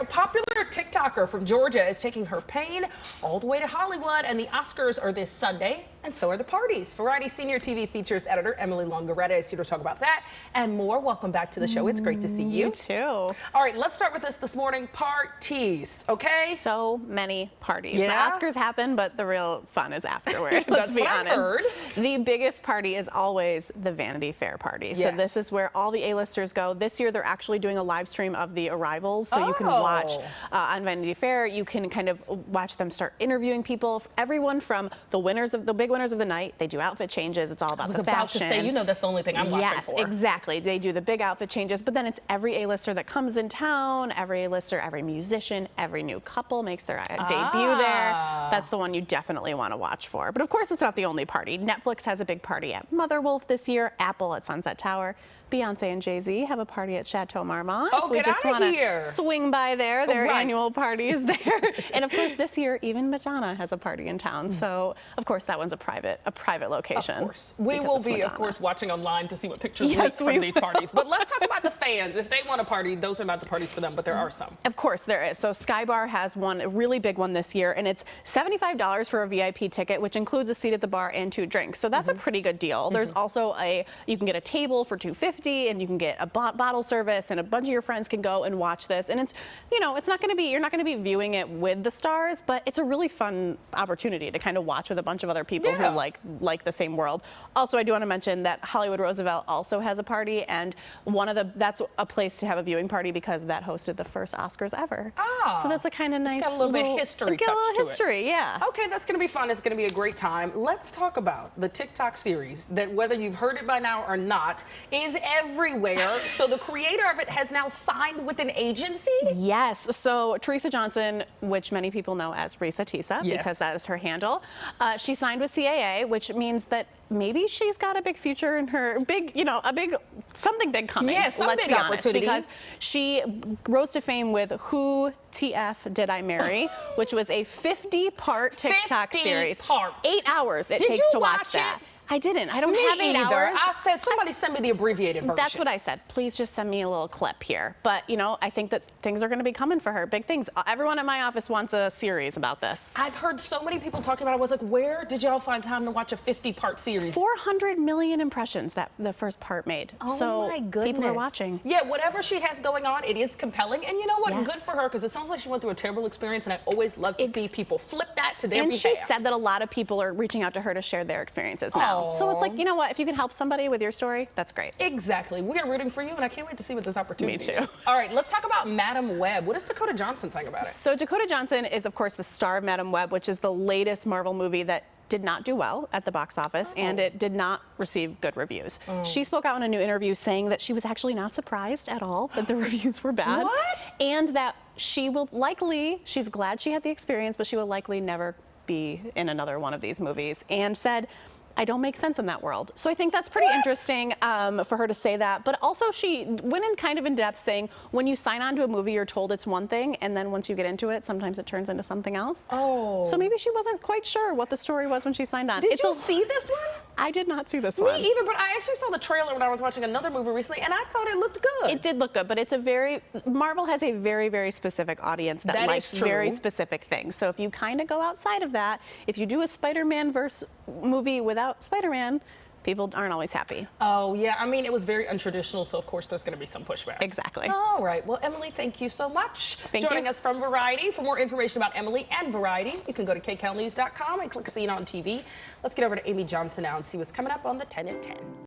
popular TikToker from Georgia is taking her pain all the way to Hollywood, and the Oscars are this Sunday, and so are the parties. Variety senior TV features editor Emily Longaretta is here to talk about that and more. Welcome back to the show. It's great to see you. You too. All right, let's start with this morning. Parties, okay? So many parties. Yeah? The Oscars happen, but the real fun is afterward. Let's be honest. Heard. The biggest party is always the Vanity Fair party. Yes. So this is where all the A-listers go. This year they're actually doing a live stream of the arrivals, so you can watch on Vanity Fair. You can kind of watch them start interviewing people. Everyone from the big winners of the night. They do outfit changes. It's all about the fashion. I was about to say, you know, that's the only thing I'm watching for. Yes, exactly. They do the big outfit changes, but then it's every A-lister that comes in town, every A-lister, every musician, every new couple makes their debut there. That's the one you definitely want to watch for. But of course, it's not the only party. Netflix has a big party at Mother Wolf this year, Apple at Sunset Tower. Beyonce and Jay-Z have a party at Chateau Marmont. Oh, if we get just out of want here. to swing by there, their Right. annual party is there. And of course, this year, even Madonna has a party in town. So, of course, that one's a private location. Of course. We will be, of course, watching online to see what pictures leak Yes, from these parties. But let's talk about the fans. If they want a party, those are not the parties for them, but there are some. Of course there is. So Skybar has one, a really big one this year, and it's $75 for a VIP ticket, which includes a seat at the bar and 2 drinks. So that's a pretty good deal. There's also you can get a table for $250, and you can get a bottle service, and a bunch of your friends can go and watch this. And it's, you know, it's not going to be, you're not going to be viewing it with the stars, but it's a really fun opportunity to kind of watch with a bunch of other people who like the same world. Also, I do want to mention that Hollywood Roosevelt also has a party, and that's a place to have a viewing party because that hosted the first Oscars ever. So that's a kind of nice, got a little bit of history touch to it. Yeah. Okay, that's going to be fun. It's going to be a great time. Let's talk about the TikTok series that, whether you've heard it by now or not, is everywhere. So the creator of it has now signed with an agency? Yes. So Teresa Johnson, which many people know as Risa Tisa, because that is her handle, she signed with CAA, which means that maybe she's got a big future in her something big coming. Yeah, some let's big be honest, opportunity. because she rose to fame with Who TF Did I Marry, which was a 50-part TikTok series. 8 hours it takes to watch that. I didn't. I don't have 8 hours. I said, somebody send me the abbreviated version. That's what I said. Please just send me a little clip here. But, you know, I think that things are going to be coming for her. Big things. Everyone at my office wants a series about this. I've heard so many people talking about it. I was like, where did y'all find time to watch a 50-part series? 400 million impressions that the first part made. Oh, so my goodness. People are watching. Yeah, whatever she has going on, it is compelling. And you know what? Yes. Good for her, because it sounds like she went through a terrible experience, and I always love to see people flip that to their behalf. And she said that a lot of people are reaching out to her to share their experiences now. So it's like, you know what? If you can help somebody with your story, that's great. Exactly. We are rooting for you, and I can't wait to see what this opportunity Me too. is. All right, let's talk about Madam Web. What is Dakota Johnson saying about it? So Dakota Johnson is, of course, the star of Madam Web, which is the latest Marvel movie that did not do well at the box office, and it did not receive good reviews. She spoke out in a new interview saying that she was actually not surprised at all that the reviews were bad. What? And that she will likely, she's glad she had the experience, but she will likely never be in another one of these movies, and said, I don't make sense in that world. So I think that's pretty interesting for her to say that. But also she went in kind of in depth saying when you sign on to a movie, you're told it's one thing, and then once you get into it, sometimes it turns into something else. So maybe she wasn't quite sure what the story was when she signed on. Did you see this one? I did not see this one. Me either, but I actually saw the trailer when I was watching another movie recently, and I thought it looked good. It did look good, but it's Marvel has a very, very specific audience that likes very specific things. So if you kind of go outside of that, if you do a Spider-Man verse movie without Spider-Man, people aren't always happy. Oh, yeah. I mean, it was very untraditional, so of course there's going to be some pushback. Exactly. All right. Well, Emily, thank you so much for joining us from Variety. For more information about Emily and Variety, you can go to kcalnews.com and click See It on TV. Let's get over to Amy Johnson now and see what's coming up on the 10 at 10.